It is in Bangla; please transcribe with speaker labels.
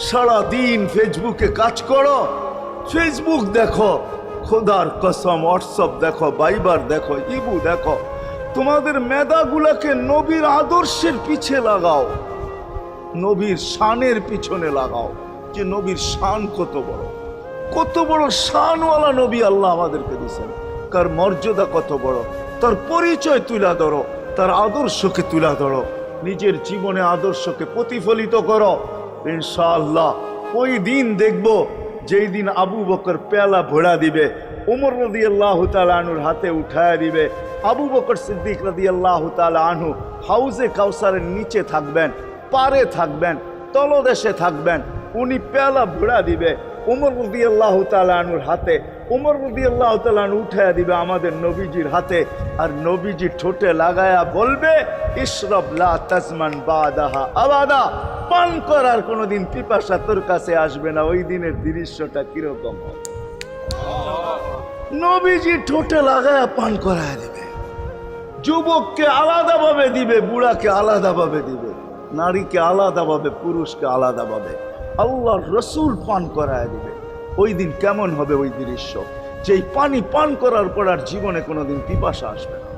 Speaker 1: সারাদিন ফেসবুকে কাজ করো, ফেসবুক দেখো, খোদার কসম হোয়াটসঅ্যাপ দেখো, ভাইবার দেখো, ইবু দেখো। তোমাদের মেধাগুলাকে নবীর আদর্শের পিছে লাগাও, নবীর শানের পিছনে লাগাও, যে নবীর শান কত বড়, কত বড় শানওয়ালা নবী আল্লাহ আমাদেরকে দিয়েছেন, তার মর্যাদা কত বড়, তার পরিচয় তুলে ধরো, তার আদর্শকে তুলে ধরো, নিজের জীবনে আদর্শকে প্রতিফলিত করো। ইনশাআল্লাহ ওই দিন দেখবো যেই দিন আবু বকর পেয়ালা ভোড়া দিবে, উমর রাদিয়াল্লাহু তাআলা আনহুর হাতে উঠায়া দিবে, আবু বকর সিদ্দিক রাদিয়াল্লাহু তাআলা আনহু হাউজে কাউসারের নিচে থাকবেন, পারে থাকবেন, তলদেশে থাকবেন, উনি পেয়ালা ভোড়া দিবে উমর রাদিয়াল্লাহু তাআলা আনহুর হাতে, উমর রাদিয়াল্লাহু তাআলা আনহু উঠায়া দিবে আমাদের নবীজির হাতে, আর নবীজি ঠোঁটে লাগায়া বলবে ইশরাব লা তাজমান বাদাহা আবাদা, পান করার কোনোদিন পিপাসা তোর কাছে আসবে না। ওই দিনের দৃশ্যটা কিরকম হবে? নবীজি ঠোঁটে লাগায়া পান করায় দিবে, যুবককে আলাদাভাবে দিবে, বুড়াকে আলাদাভাবে দিবে, নারীকে আলাদাভাবে, পুরুষকে আলাদাভাবে, আল্লাহর রসুল পান করায় দিবে। ওই দিন কেমন হবে ওই দৃশ্য, যেই পানি পান করার পর আর জীবনে কোনোদিন পিপাসা আসবে না।